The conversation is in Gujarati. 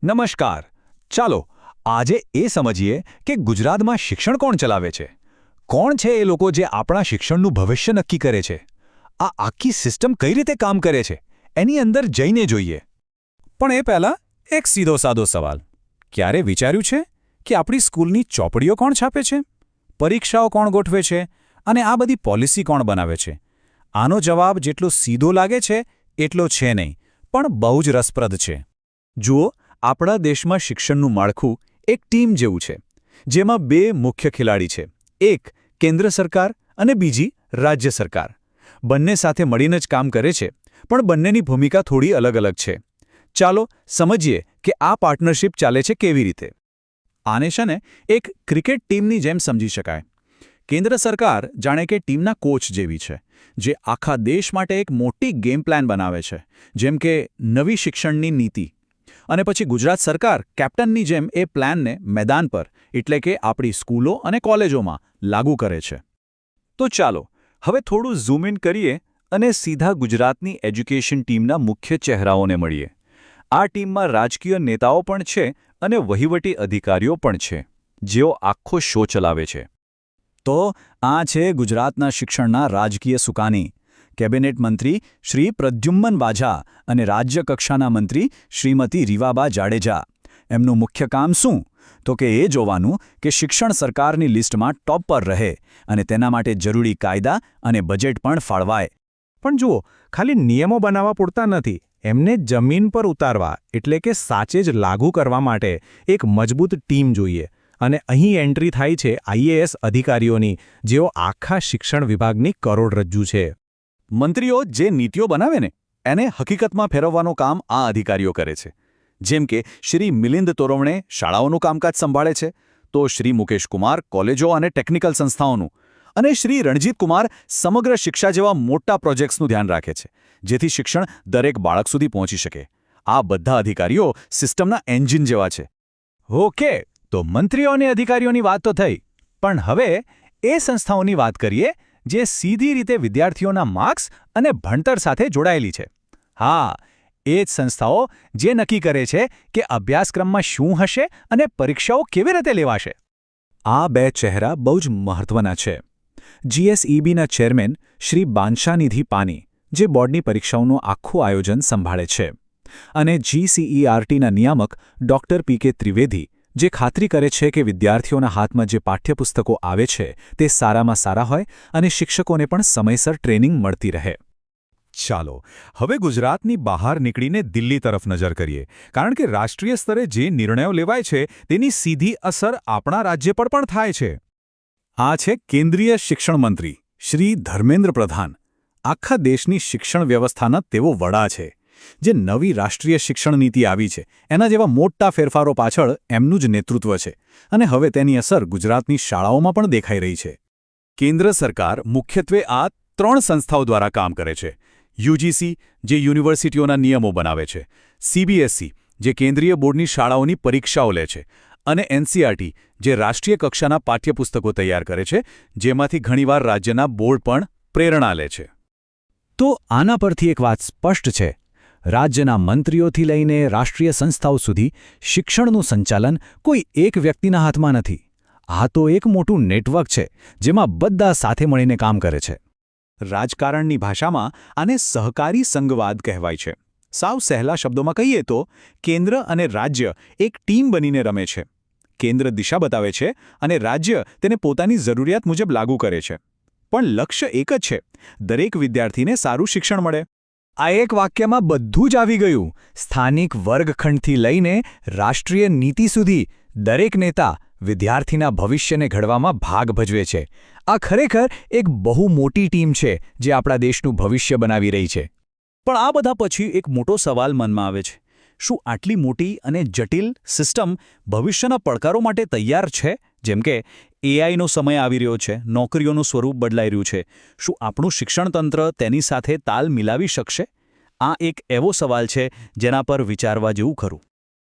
નમસ્કાર. ચાલો આજે એ સમજીએ કે ગુજરાતમાં શિક્ષણ કોણ ચલાવે છે. કોણ છે એ લોકો જે આપણા શિક્ષણનું ભવિષ્ય નક્કી કરે છે. આ આખી સિસ્ટમ કઈ રીતે કામ કરે છે એની અંદર જઈને જોઈએ. પણ એ પહેલાં એક સીધો સાદો સવાલ. ક્યારે વિચાર્યું છે કે આપણી સ્કૂલની ચોપડીઓ કોણ છાપે છે, પરીક્ષાઓ કોણ ગોઠવે છે અને આ બધી પોલિસી કોણ બનાવે છે? આનો જવાબ જેટલો સીધો લાગે છે એટલો છે નહીં, પણ બહુ જ રસપ્રદ છે. જુઓ, આપણા દેશમાં શિક્ષણનું માળખું એક ટીમ જેવું છે, જેમાં બે મુખ્ય ખેલાડી છે. એક કેન્દ્ર સરકાર અને બીજી રાજ્ય સરકાર. બંને સાથે મળીને જ કામ કરે છે, પણ બંનેની ભૂમિકા થોડી અલગ અલગ છે. ચાલો સમજીએ કે આ પાર્ટનરશિપ ચાલે છે કેવી રીતે. આને છે ને એક ક્રિકેટ ટીમની જેમ સમજી શકાય. કેન્દ્ર સરકાર જાણે કે ટીમના કોચ જેવી છે, જે આખા દેશ માટે એક મોટી ગેમ પ્લાન બનાવે છે, જેમ કે નવી શિક્ષણની નીતિ. અને પછી ગુજરાત સરકાર કેપ્ટનની જેમ એ પ્લાનને મેદાન પર, એટલે કે આપણી સ્કૂલો અને કોલેજોમાં લાગુ કરે છે. તો ચાલો હવે થોડું ઝૂમ ઇન કરીએ અને સીધા ગુજરાતની એજ્યુકેશન ટીમના મુખ્ય ચહેરાઓને મળીએ. આ ટીમમાં રાજકીય નેતાઓ પણ છે અને વહીવટી અધિકારીઓ પણ છે, જેઓ આખો શો ચલાવે છે. તો આ છે ગુજરાતના શિક્ષણના રાજકીય સુકાની. કેબિનેટ મંત્રી શ્રી પ્રદ્યુમ્ન વાઝા અને રાજ્ય કક્ષાના મંત્રી શ્રીમતી રીવાબા જાડેજા. એમનું મુખ્ય કામ શું? તો કે એ જોવાનું કે શિક્ષણ સરકારની લિસ્ટમાં ટોપ પર રહે અને તેના માટે જરૂરી કાયદા અને બજેટ પણ ફાળવાય. પણ જુઓ, ખાલી નિયમો બનાવવા પૂરતા નથી, એમને જમીન પર ઉતારવા એટલે કે સાચે જ લાગુ કરવા માટે એક મજબૂત ટીમ જોઈએ. અને અહીં એન્ટ્રી થાય છે આઈએએસ અધિકારીઓની, જેઓ આખા શિક્ષણ વિભાગની કરોડરજ્જુ છે. મંત્રીઓ જે નીતિઓ બનાવે ને એને હકીકતમાં ફેરવવાનું કામ આ અધિકારીઓ કરે છે. જેમ કે શ્રી મિલિંદ તોરવણે શાળાઓનું કામકાજ સંભાળે છે, તો શ્રી મુકેશ કુમાર કોલેજો અને ટેકનિકલ સંસ્થાઓનું, અને શ્રી રણજીત કુમાર સમગ્ર શિક્ષા જેવા મોટા પ્રોજેક્ટ્સનું ધ્યાન રાખે છે, જેથી શિક્ષણ દરેક બાળક સુધી પહોંચી શકે. આ બધા અધિકારીઓ સિસ્ટમના એન્જિન જેવા છે. ઓકે, તો મંત્રીઓ અને અધિકારીઓની વાત તો થઈ, પણ હવે એ સંસ્થાઓની વાત કરીએ જે સીધી રીતે વિદ્યાર્થીઓના માર્ક્સ અને ભણતર સાથે જોડાયેલી છે. હા, એ જ સંસ્થાઓ જે નક્કી કરે છે કે અભ્યાસક્રમમાં શું હશે અને પરીક્ષાઓ કેવી રીતે લેવાશે. આ બે ચહેરા બહુ જ મહત્વના છે. જીએસઈબીના ચેરમેન શ્રી બાંશાનિધિ પાની, જે બોર્ડની પરીક્ષાઓનું આખું આયોજન સંભાળે છે, અને જીસીઈઆરટીના નિયામક ડોક્ટર પી.કે. ત્રિવેદી, જે ખાતરી કરે છે કે વિદ્યાર્થીઓના હાથમાં જે પાઠ્યપુસ્તકો આવે છે તે સારામાં સારા હોય અને શિક્ષકોને પણ સમયસર ટ્રેનિંગ મળતી રહે. ચાલો હવે ગુજરાતની બહાર નીકળીને દિલ્હી તરફ નજર કરીએ, કારણ કે રાષ્ટ્રીય સ્તરે જે નિર્ણયો લેવાય છે તેની સીધી અસર આપણા રાજ્ય પર પણ થાય છે. આ છે કેન્દ્રીય શિક્ષણ મંત્રી શ્રી ધર્મેન્દ્ર પ્રધાન. આખા દેશની શિક્ષણ વ્યવસ્થાના તેઓ વડા છે, જે નવી રાષ્ટ્રીય શિક્ષણ નીતિ આવી છે એના જેવા મોટા ફેરફારો પાછળ એમનું જ નેતૃત્વ છે, અને હવે તેની અસર ગુજરાતની શાળાઓમાં પણ દેખાઈ રહી છે. કેન્દ્ર સરકાર મુખ્યત્વે આ 3 સંસ્થાઓ દ્વારા કામ કરે છે. યુજીસી, જે યુનિવર્સિટીઓના નિયમો બનાવે છે, સીબીએસઈ, જે કેન્દ્રીય બોર્ડની શાળાઓની પરીક્ષાઓ લે છે, અને એનસીઈઆરટી, જે રાષ્ટ્રીય કક્ષાના પાઠ્યપુસ્તકો તૈયાર કરે છે, જેમાંથી ઘણીવાર રાજ્યના બોર્ડ પણ પ્રેરણા લે છે. તો આના પરથી એક વાત સ્પષ્ટ છે. રાજ્યના મંત્રીઓથી લઈને રાષ્ટ્રીય સંસ્થાઓ સુધી શિક્ષણનું સંચાલન કોઈ એક વ્યક્તિના હાથમાં નથી. આ તો એક મોટું નેટવર્ક છે, જેમાં બધા સાથે મળીને કામ કરે છે. રાજકારણની ભાષામાં આને સહકારી સંઘવાદ કહેવાય છે. સાવ સહેલા શબ્દોમાં કહીએ તો કેન્દ્ર અને રાજ્ય એક ટીમ બનીને રમે છે. કેન્દ્ર દિશા બતાવે છે અને રાજ્ય તેને પોતાની જરૂરિયાત મુજબ લાગુ કરે છે. પણ લક્ષ્ય એક જ છે: દરેક વિદ્યાર્થીને સારું શિક્ષણ મળે. આ એક વાક્યમાં બધું જ આવી ગયું. સ્થાનિક વર્ગખંડથી લઈને રાષ્ટ્રીય નીતિ સુધી દરેક નેતા વિદ્યાર્થીના ભવિષ્યને ઘડવામાં ભાગ ભજવે છે. આ ખરેખર એક બહુ મોટી ટીમ છે જે આપણા દેશનું ભવિષ્ય બનાવી રહી છે. પણ આ બધા પછી એક મોટો સવાલ મનમાં આવે છે. શું આટલી મોટી અને જટિલ સિસ્ટમ ભવિષ્યના પડકારો માટે તૈયાર છે? જેમ કે એઆઈનો સમય આવી રહ્યો છે, નોકરીઓનું સ્વરૂપ બદલાઈ રહ્યું છે. શું આપણું શિક્ષણ તંત્ર તેની સાથે તાલ મિલાવી શકશે? આ એક એવો સવાલ છે જેના પર વિચારવા જેવું ખરું.